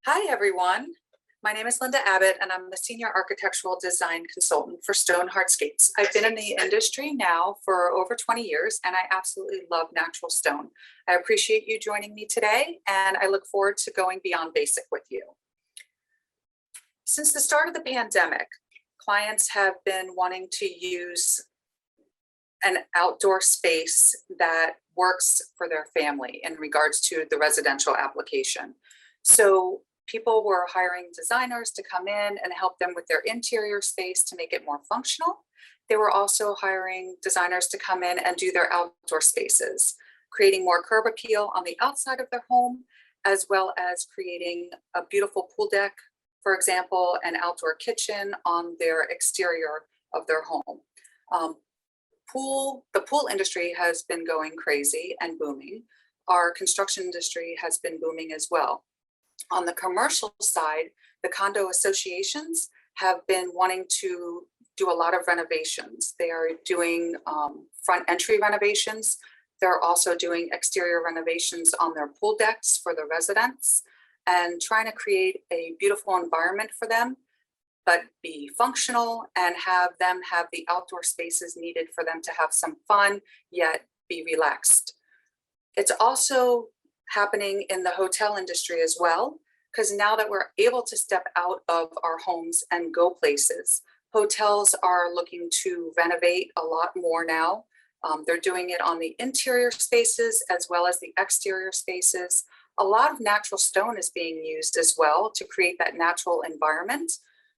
Hi, everyone. My name is Linda Abbott, and I'm the Senior Architectural Design Consultant for StoneHardscapes. I've been in the industry now for over 20 years, and I absolutely love natural stone. I appreciate you joining me today, and I look forward to going beyond basic with you. Since the start of the pandemic, clients have been wanting to use an outdoor space that works for their family in regards to the residential application. So people were hiring designers to come in and help them with their interior space to make it more functional. They were also hiring designers to come in and do their outdoor spaces, creating more curb appeal on the outside of their home, as well as creating a beautiful pool deck, for example, an outdoor kitchen on their exterior of their home. The pool industry has been going crazy and booming. Our construction industry has been booming as well. On the commercial side, the condo associations have been wanting to do a lot of renovations. They are doing front entry renovations. They're also doing exterior renovations on their pool decks for the residents and trying to create a beautiful environment for them, but be functional and have them have the outdoor spaces needed for them to have some fun, yet be relaxed. It's also happening in the hotel industry as well, because now that we're able to step out of our homes and go places, hotels are looking to renovate a lot more now. They're doing it on the interior spaces as well as the exterior spaces. A lot of natural stone is being used as well to create that natural environment.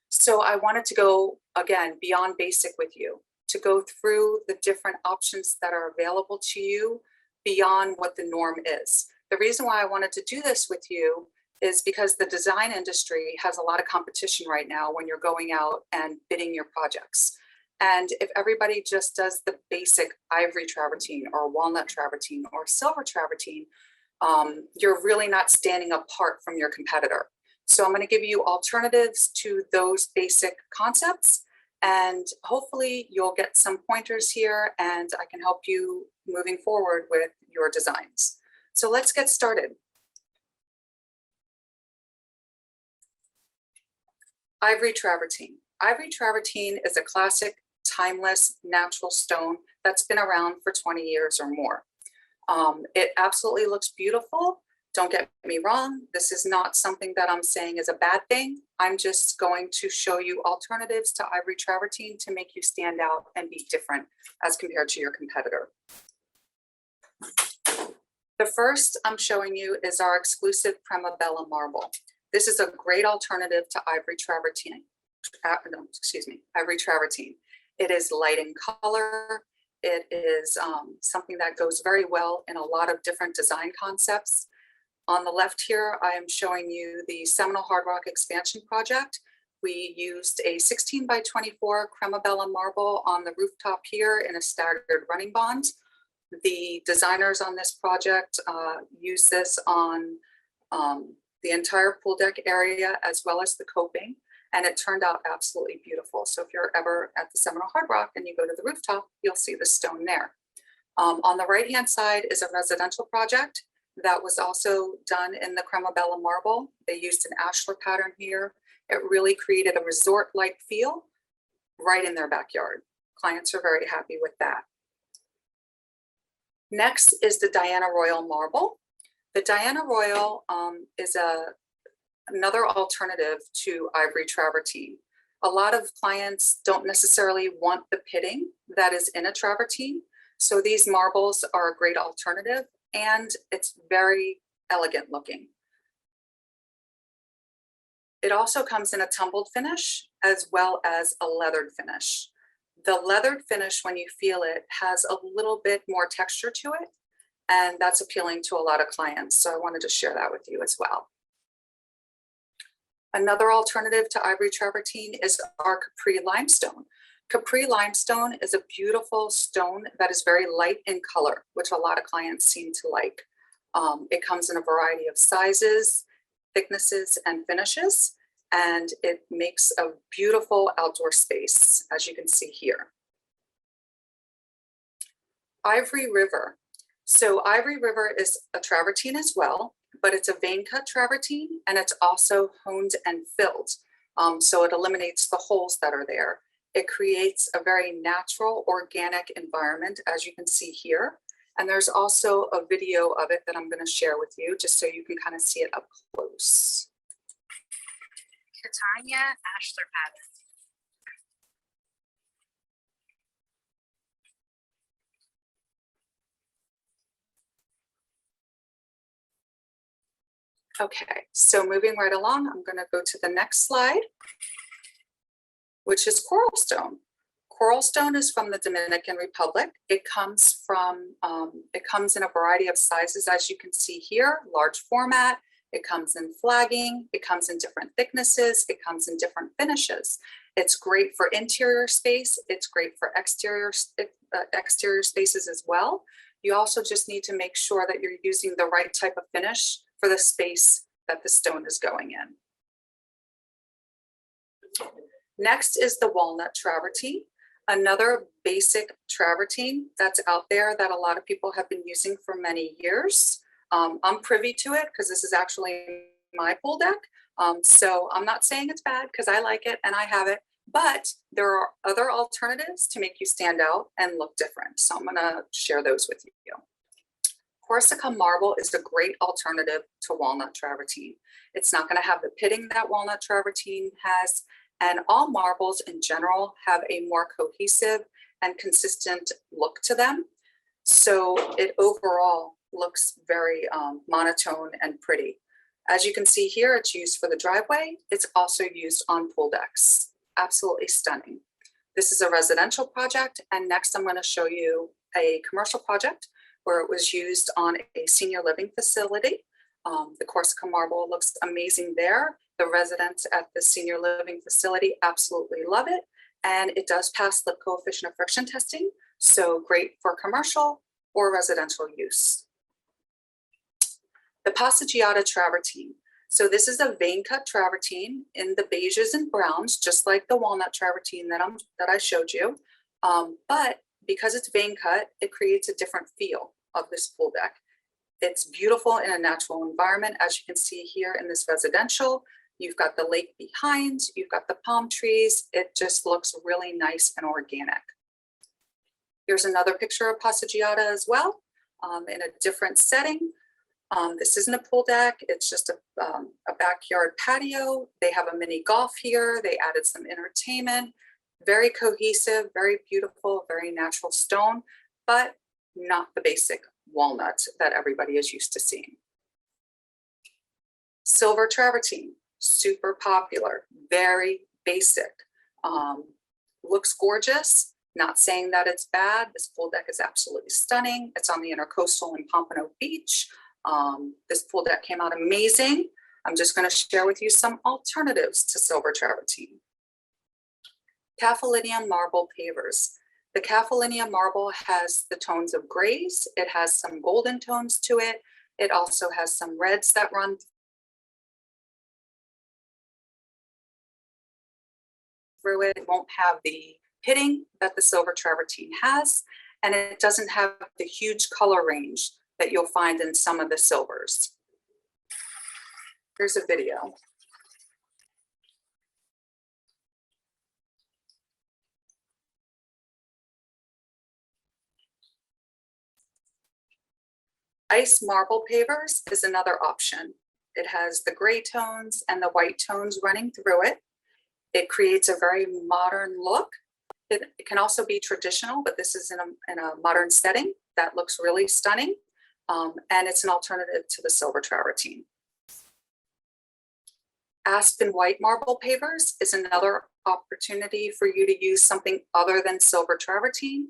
So I wanted to go, again, beyond basic with you, to go through the different options that are available to you beyond what the norm is. The reason why I wanted to do this with you is because the design industry has a lot of competition right now when you're going out and bidding your projects. And if everybody just does the basic Ivory Travertine or Walnut Travertine or Silver Travertine, you're really not standing apart from your competitor. So I'm going to give you alternatives to those basic concepts, and hopefully you'll get some pointers here and I can help you moving forward with your designs. So let's get started. Ivory Travertine. Ivory Travertine is a classic, timeless, natural stone that's been around for 20 years or more. It absolutely looks beautiful. Don't get me wrong. This is not something that I'm saying is a bad thing. I'm just going to show you alternatives to Ivory Travertine to make you stand out and be different as compared to your competitor. The first I'm showing you is our exclusive Primabella marble. This is a great alternative to Ivory Travertine. Ivory Travertine. It is light in color. It is something that goes very well in a lot of different design concepts. On the left here, I am showing you the Seminole Hard Rock expansion project. We used a 16 by 24 Primabella marble on the rooftop here in a staggered running bond. The designers on this project use this on the entire pool deck area as well as the coping, and it turned out absolutely beautiful. So if you're ever at the Seminole Hard Rock and you go to the rooftop, you'll see the stone there. On the right-hand side is a residential project that was also done in the Primabella marble. They used an ashlar pattern here. It really created a resort-like feel right in their backyard. Clients are very happy with that. Next is the Diana Royal marble. The Diana Royal is another alternative to Ivory Travertine. A lot of clients don't necessarily want the pitting that is in a travertine, so these marbles are a great alternative, and it's very elegant looking. It also comes in a tumbled finish as well as a leathered finish. The leathered finish, when you feel it, has a little bit more texture to it, and that's appealing to a lot of clients. So I wanted to share that with you as well. Another alternative to Ivory Travertine is our Capri limestone. Capri limestone is a beautiful stone that is very light in color, which a lot of clients seem to like. It comes in a variety of sizes, thicknesses, and finishes, and it makes a beautiful outdoor space, as you can see here. Ivory River. So Ivory River is a travertine as well, but it's a vein cut travertine, and it's also honed and filled. So it eliminates the holes that are there. It creates a very natural, organic environment, as you can see here. And there's also a video of it that I'm going to share with you, just so you can kind of see it up close. Kefallinia ashlar pattern. Okay, so moving right along, I'm going to go to the next slide, which is coral stone. Coral stone is from the Dominican Republic. It comes in a variety of sizes, as you can see here, large format. It comes in flagging. It comes in different thicknesses. It comes in different finishes. It's great for interior space. It's great for exterior spaces as well. You also just need to make sure that you're using the right type of finish for the space that the stone is going in. Next is the Walnut Travertine, another basic travertine that's out there that a lot of people have been using for many years. I'm privy to it because this is actually my pool deck. So I'm not saying it's bad because I like it and I have it, but there are other alternatives to make you stand out and look different. So I'm gonna share those with you. Corsica marble is a great alternative to Walnut Travertine. It's not gonna have the pitting that Walnut Travertine has, and all marbles in general have a more cohesive and consistent look to them. So it overall looks very monotone and pretty. As you can see here, it's used for the driveway. It's also used on pool decks. Absolutely stunning. This is a residential project, and next I'm going to show you a commercial project where it was used on a senior living facility. The Corsica marble looks amazing there. The residents at the senior living facility absolutely love it, and it does pass the coefficient of friction testing, so great for commercial or residential use. The Passeggiata Travertine. So this is a vein cut travertine in the beiges and browns, just like the Walnut Travertine that I showed you. But because it's vein cut, it creates a different feel of this pool deck. It's beautiful in a natural environment, as you can see here in this residential. You've got the lake behind, you've got the palm trees. It just looks really nice and organic. Here's another picture of Passeggiata as well, in a different setting. This isn't a pool deck, it's just a backyard patio. They have a mini golf here. They added some entertainment. Very cohesive, very beautiful, very natural stone, but not the basic walnut that everybody is used to seeing. Silver travertine, super popular, very basic. Looks gorgeous. Not saying that it's bad. This pool deck is absolutely stunning. It's on the Intercoastal in Pompano Beach. This pool deck came out amazing. I'm just going to share with you some alternatives to silver travertine. Kefallinia marble pavers. The Kefallinia marble has the tones of grays. It has some golden tones to it. It also has some reds that run through it. It won't have the pitting that the silver travertine has, and it doesn't have the huge color range that you'll find in some of the silvers. Here's a video. Ice marble pavers is another option. It has the gray tones and the white tones running through it. It creates a very modern look. It can also be traditional, but this is in a modern setting that looks really stunning. And it's an alternative to the silver travertine. Aspen white marble pavers is another opportunity for you to use something other than silver travertine.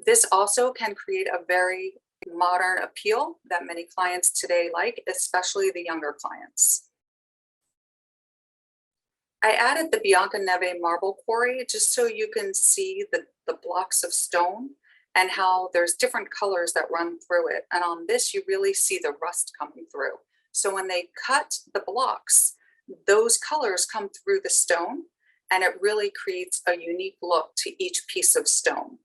This also can create a very modern appeal that many clients today like, especially the younger clients. I added the Bianca Neve marble quarry just so you can see the blocks of stone and how there's different colors that run through it. And on this, you really see the rust coming through. So when they cut the blocks, those colors come through the stone, and it really creates a unique look to each piece of stone.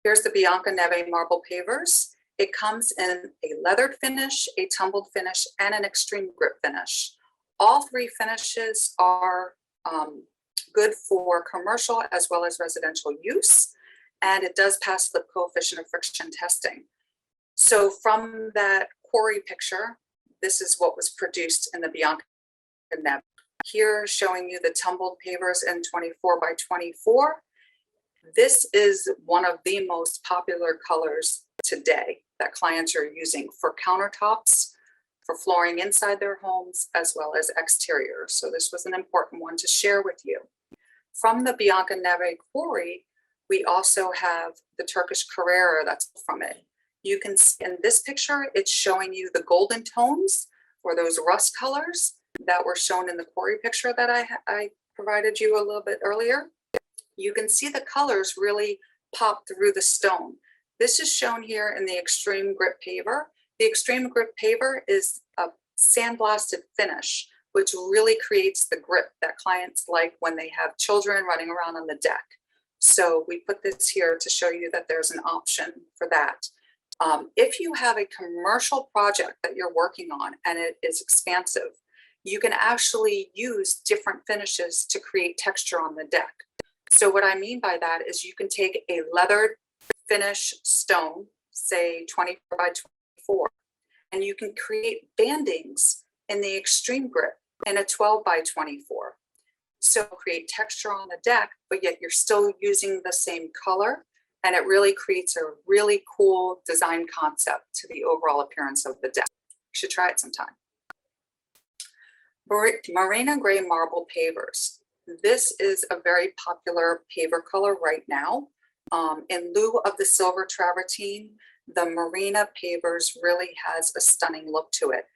Here's the Bianca Neve marble pavers. It comes in a leathered finish, a tumbled finish, and an extreme grip finish. All three finishes are good for commercial as well as residential use, and it does pass the coefficient of friction testing. So from that Quarry picture, this is what was produced in the Bianca Neve. Here showing you the tumbled pavers in 24 by 24. This is one of the most popular colors today that clients are using for countertops, for flooring inside their homes, as well as exterior. So this was an important one to share with you. From the Bianca Neve Quarry, we also have the Turkish Carrera that's from it. You can see in this picture, it's showing you the golden tones or those rust colors that were shown in the Quarry picture that I provided you a little bit earlier. You can see the colors really pop through the stone. This is shown here in the Extreme Grip Paver. The Extreme Grip Paver is a sandblasted finish, which really creates the grip that clients like when they have children running around on the deck. So we put this here to show you that there's an option for that. If you have a commercial project that you're working on and it is expansive, you can actually use different finishes to create texture on the deck. So what I mean by that is you can take a leathered finish stone, say 24 by 24, and you can create bandings in the extreme grip in a 12 by 24. So create texture on the deck, but yet you're still using the same color, and it really creates a really cool design concept to the overall appearance of the deck. You should try it sometime. Morena Gray Marble Pavers. This is a very popular paver color right now. In lieu of the silver travertine, the Morena Pavers really has a stunning look to it.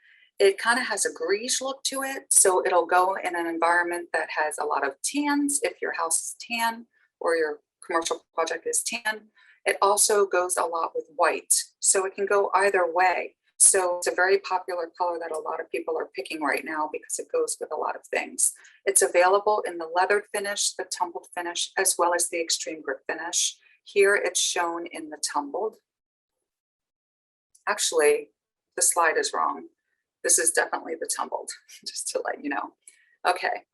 It kind of has a greige look to it, so it'll go in an environment that has a lot of tans, if your house is tan or your commercial project is tan. It also goes a lot with white, so it can go either way. So it's a very popular color that a lot of people are picking right now because it goes with a lot of things. It's available in the leathered finish, the tumbled finish, as well as the extreme grip finish. Here it's shown in the tumbled. Actually, the slide is wrong. This is definitely the tumbled, just to let you know. Okay.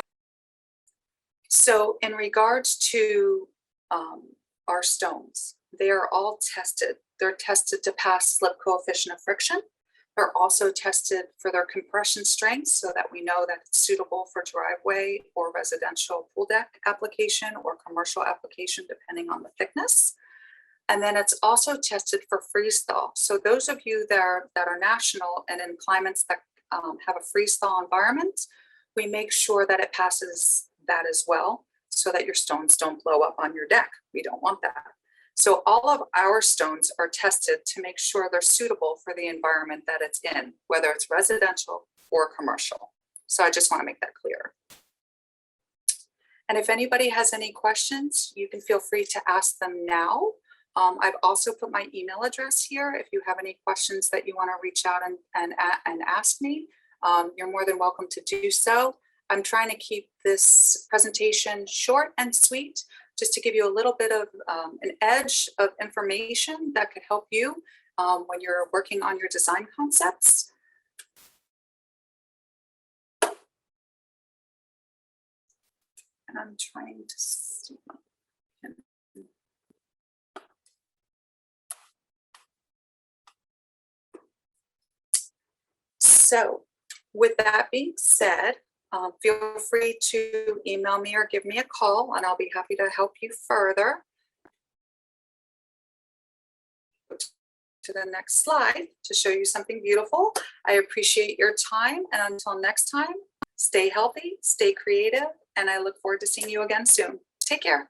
So in regards to our stones, they are all tested. They're tested to pass slip coefficient of friction. They're also tested for their compression strength so that we know that it's suitable for driveway or residential pool deck application or commercial application, depending on the thickness. And then it's also tested for freeze thaw. So those of you that are national and in climates that have a freeze thaw environment, we make sure that it passes that as well so that your stones don't blow up on your deck. We don't want that. So all of our stones are tested to make sure they're suitable for the environment that it's in, whether it's residential or commercial. So I just want to make that clear. And if anybody has any questions, you can feel free to ask them now. I've also put my email address here. If you have any questions that you want to reach out and ask me, you're more than welcome to do so. I'm trying to keep this presentation short and sweet, just to give you a little bit of an edge of information that could help you when you're working on your design concepts. And I'm trying to see. So with that being said, feel free to email me or give me a call and I'll be happy to help you further. To the next slide to show you something beautiful. I appreciate your time, and until next time, stay healthy, stay creative, and I look forward to seeing you again soon. Take care.